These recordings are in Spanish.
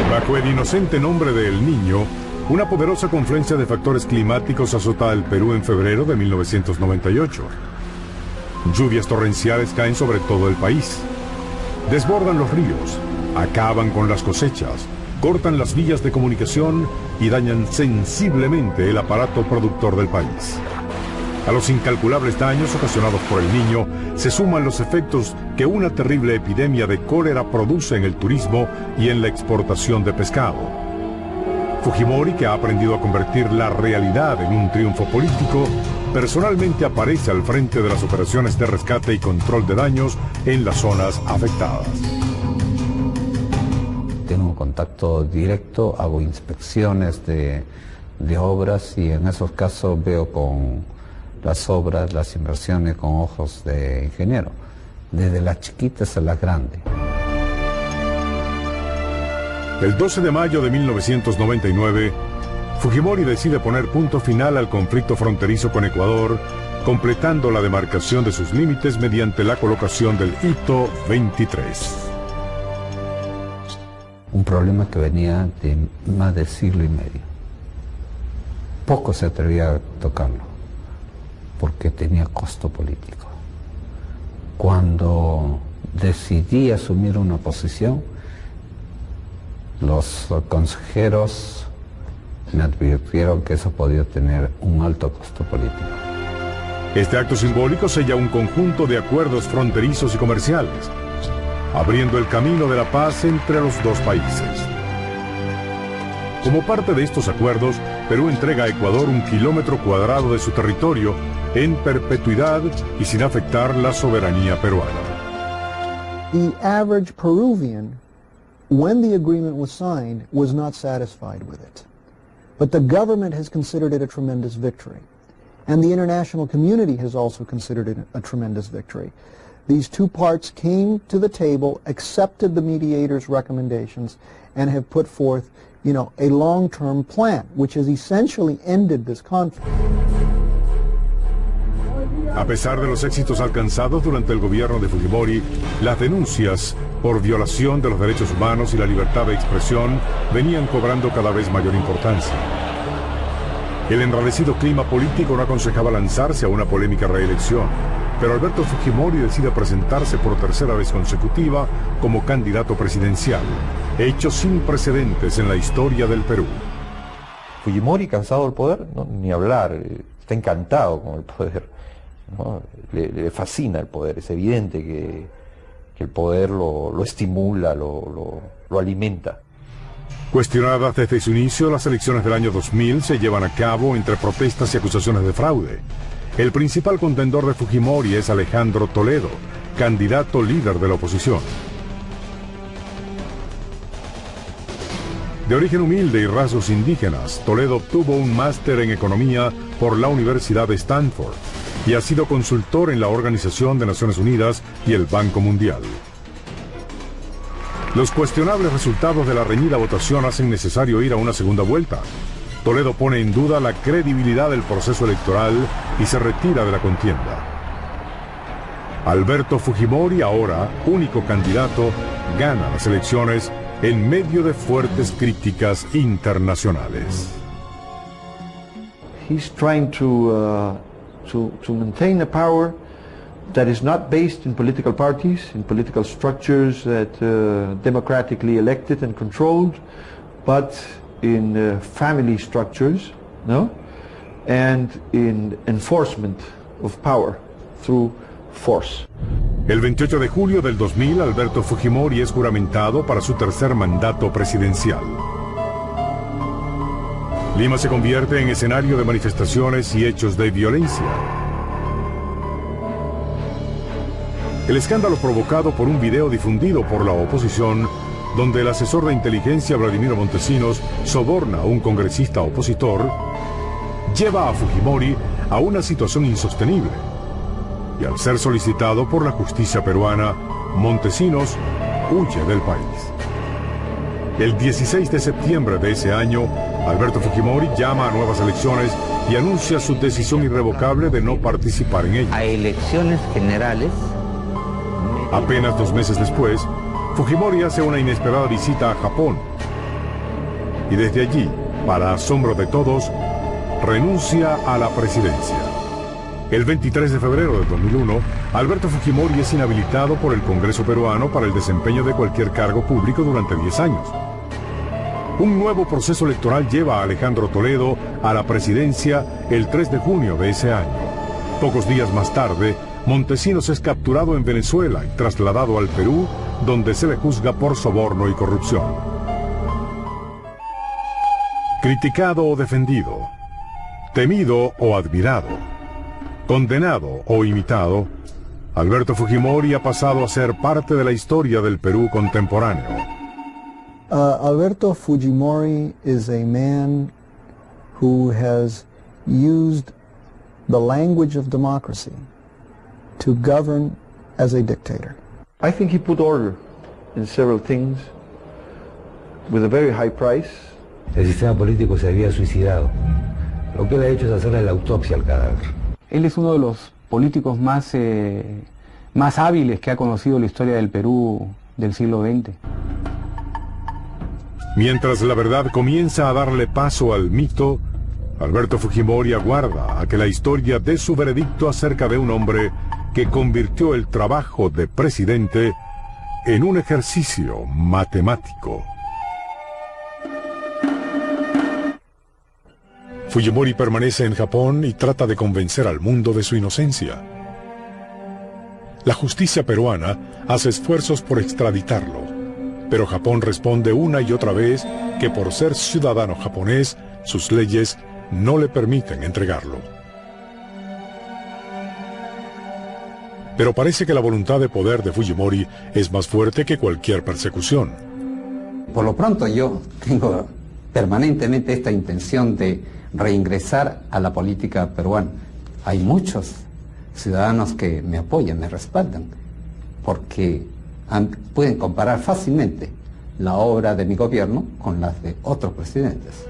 Bajo el inocente nombre de El Niño, una poderosa confluencia de factores climáticos azota al Perú en febrero de 1998. Lluvias torrenciales caen sobre todo el país. Desbordan los ríos, acaban con las cosechas, cortan las vías de comunicación y dañan sensiblemente el aparato productor del país. A los incalculables daños ocasionados por El Niño se suman los efectos que una terrible epidemia de cólera produce en el turismo y en la exportación de pescado. Fujimori, que ha aprendido a convertir la realidad en un triunfo político, personalmente aparece al frente de las operaciones de rescate y control de daños en las zonas afectadas. Tengo contacto directo, hago inspecciones de obras y en esos casos veo con las obras, las inversiones con ojos de ingeniero, desde las chiquitas a las grandes. El 12 de mayo de 1999, Fujimori decide poner punto final al conflicto fronterizo con Ecuador, completando la demarcación de sus límites mediante la colocación del hito 23. Un problema que venía de más de siglo y medio. Poco se atrevía a tocarlo, porque tenía costo político. Cuando decidí asumir una posición, los consejeros me advirtieron que eso podía tener un alto costo político. Este acto simbólico sella un conjunto de acuerdos fronterizos y comerciales, abriendo el camino de la paz entre los dos países. Como parte de estos acuerdos, Perú entrega a Ecuador 1 kilómetro cuadrado de su territorio en perpetuidad y sin afectar la soberanía peruana. The average Peruvian, when the agreement was signed, was not satisfied with it. But the government has considered it a tremendous victory. And the international community has also considered it a tremendous victory. These two parts came to the table, accepted the mediator's recommendations, and have put forth, a long-term plan, which has essentially ended this conflict. A pesar de los éxitos alcanzados durante el gobierno de Fujimori, las denuncias por violación de los derechos humanos y la libertad de expresión venían cobrando cada vez mayor importancia. El enrarecido clima político no aconsejaba lanzarse a una polémica reelección, pero Alberto Fujimori decide presentarse por tercera vez consecutiva como candidato presidencial, hecho sin precedentes en la historia del Perú. Fujimori, cansado del poder, no, ni hablar, está encantado con el poder. ¿No? Le fascina el poder, es evidente que el poder lo estimula, lo alimenta. Cuestionadas desde su inicio, las elecciones del año 2000 se llevan a cabo entre protestas y acusaciones de fraude. El principal contendor de Fujimori es Alejandro Toledo, candidato líder de la oposición. De origen humilde y rasgos indígenas, Toledo obtuvo un máster en economía por la Universidad de Stanford y ha sido consultor en la Organización de Naciones Unidas y el Banco Mundial. Los cuestionables resultados de la reñida votación hacen necesario ir a una segunda vuelta. Toledo pone en duda la credibilidad del proceso electoral y se retira de la contienda. Alberto Fujimori, ahora único candidato, gana las elecciones en medio de fuertes críticas internacionales. He's trying to maintain a power that is not based in political parties, in political structures that democratically elected and controlled, but in family structures, no, and in enforcement of power through force. El 28 de julio del 2000, Alberto Fujimori es juramentado para su tercer mandato presidencial. Lima se convierte en escenario de manifestaciones y hechos de violencia. El escándalo provocado por un video difundido por la oposición, donde el asesor de inteligencia Vladimiro Montesinos soborna a un congresista opositor, lleva a Fujimori a una situación insostenible. Y al ser solicitado por la justicia peruana, Montesinos huye del país. El 16 de septiembre de ese año, Alberto Fujimori llama a nuevas elecciones y anuncia su decisión irrevocable de no participar en ellas. A elecciones generales. Apenas 2 meses después, Fujimori hace una inesperada visita a Japón. y desde allí, para asombro de todos, renuncia a la presidencia. El 23 de febrero de 2001, Alberto Fujimori es inhabilitado por el Congreso peruano para el desempeño de cualquier cargo público durante 10 años. Un nuevo proceso electoral lleva a Alejandro Toledo a la presidencia el 3 de junio de ese año. Pocos días más tarde, Montesinos es capturado en Venezuela y trasladado al Perú, donde se le juzga por soborno y corrupción. Criticado o defendido, temido o admirado, condenado o imitado, Alberto Fujimori ha pasado a ser parte de la historia del Perú contemporáneo. Alberto Fujimori is a man who has used the language of democracy to govern as a dictator. I think he put order in several things with a very high price. El sistema político se había suicidado. Lo que él ha hecho es hacerle la autopsia al cadáver. Él es uno de los políticos más hábiles que ha conocido la historia del Perú del siglo XX. Mientras la verdad comienza a darle paso al mito, Alberto Fujimori aguarda a que la historia dé su veredicto acerca de un hombre que convirtió el trabajo de presidente en un ejercicio matemático. Fujimori permanece en Japón y trata de convencer al mundo de su inocencia. La justicia peruana hace esfuerzos por extraditarlo, pero Japón responde una y otra vez que por ser ciudadano japonés, sus leyes no le permiten entregarlo. Pero parece que la voluntad de poder de Fujimori es más fuerte que cualquier persecución. Por lo pronto yo tengo permanentemente esta intención de reingresar a la política peruana. Hay muchos ciudadanos que me apoyan, me respaldan, porque pueden comparar fácilmente la obra de mi gobierno con las de otros presidentes.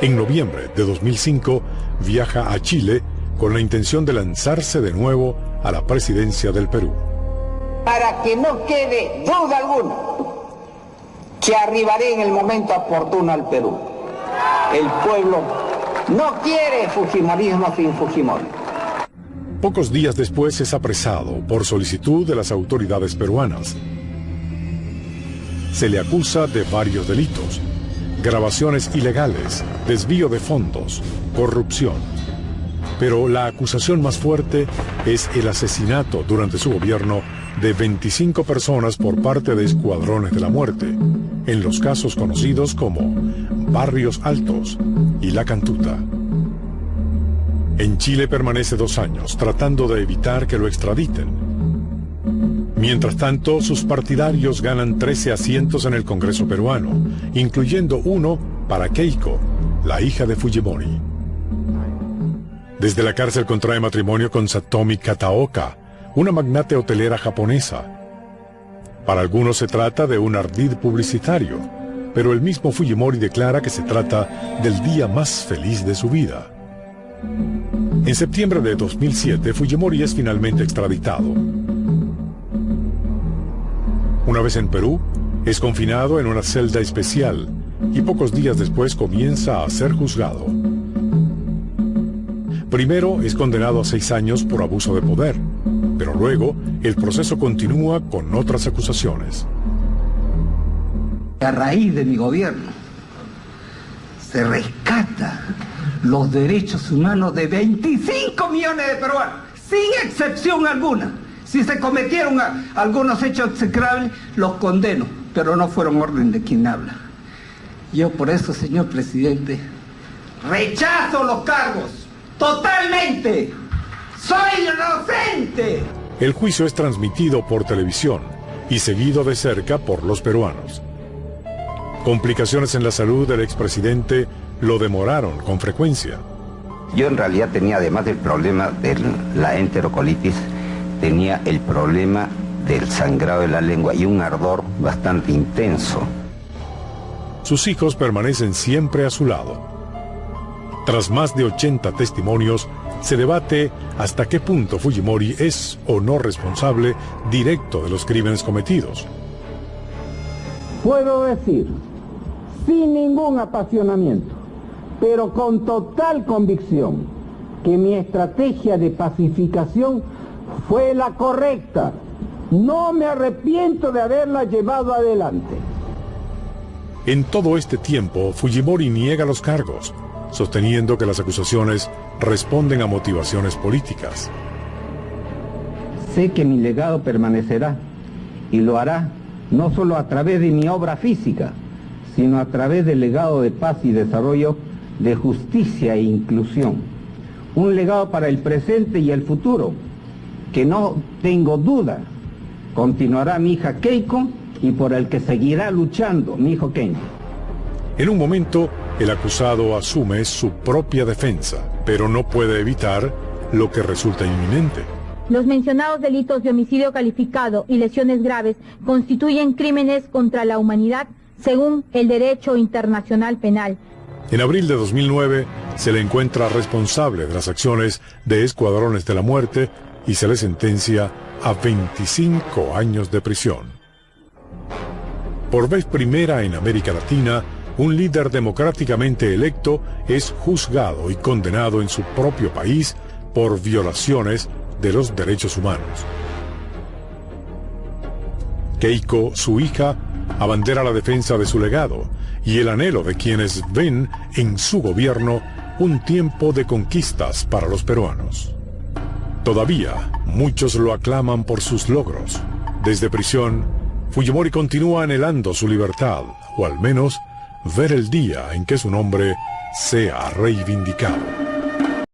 En noviembre de 2005 viaja a Chile con la intención de lanzarse de nuevo a la presidencia del Perú. Para que no quede duda alguna que arribaré en el momento oportuno al Perú. El pueblo no quiere fujimorismo sin Fujimori. Pocos días después es apresado por solicitud de las autoridades peruanas. Se le acusa de varios delitos: grabaciones ilegales, desvío de fondos, corrupción. Pero la acusación más fuerte es el asesinato durante su gobierno de 25 personas por parte de escuadrones de la muerte, en los casos conocidos como Barrios Altos y La Cantuta. En Chile permanece 2 años tratando de evitar que lo extraditen. Mientras tanto, sus partidarios ganan 13 asientos en el Congreso peruano, incluyendo uno para Keiko, la hija de Fujimori. Desde la cárcel contrae matrimonio con Satomi Kataoka, una magnate hotelera japonesa. Para algunos se trata de un ardid publicitario, pero el mismo Fujimori declara que se trata del día más feliz de su vida. En septiembre de 2007, Fujimori es finalmente extraditado. Una vez en Perú, es confinado en una celda especial y pocos días después comienza a ser juzgado. Primero es condenado a 6 años por abuso de poder, pero luego el proceso continúa con otras acusaciones. A raíz de mi gobierno se rescata los derechos humanos de 25 millones de peruanos, sin excepción alguna. Si se cometieron algunos hechos execrables, los condeno, pero no fueron orden de quien habla. Yo por eso, señor presidente, rechazo los cargos. ¡Totalmente! ¡Soy inocente! El juicio es transmitido por televisión y seguido de cerca por los peruanos. Complicaciones en la salud del expresidente lo demoraron con frecuencia. Yo en realidad tenía, además del problema de la enterocolitis, tenía el problema del sangrado de la lengua y un ardor bastante intenso. Sus hijos permanecen siempre a su lado. Tras más de 80 testimonios, se debate hasta qué punto Fujimori es o no responsable directo de los crímenes cometidos. Puedo decir, sin ningún apasionamiento, pero con total convicción que mi estrategia de pacificación fue la correcta. No me arrepiento de haberla llevado adelante. En todo este tiempo, Fujimori niega los cargos, sosteniendo que las acusaciones responden a motivaciones políticas. Sé que mi legado permanecerá, y lo hará no solo a través de mi obra física, sino a través del legado de paz y desarrollo, de justicia e inclusión. Un legado para el presente y el futuro, que no tengo duda, continuará mi hija Keiko y por el que seguirá luchando mi hijo Kenji. En un momento, el acusado asume su propia defensa, pero no puede evitar lo que resulta inminente. Los mencionados delitos de homicidio calificado y lesiones graves constituyen crímenes contra la humanidad según el derecho internacional penal. En abril de 2009 se le encuentra responsable de las acciones de Escuadrones de la Muerte y se le sentencia a 25 años de prisión. Por vez primera en América Latina, un líder democráticamente electo es juzgado y condenado en su propio país por violaciones de los derechos humanos. Keiko, su hija, abandera la defensa de su legado y el anhelo de quienes ven en su gobierno un tiempo de conquistas para los peruanos. Todavía, muchos lo aclaman por sus logros. Desde prisión, Fujimori continúa anhelando su libertad, o al menos ver el día en que su nombre sea reivindicado.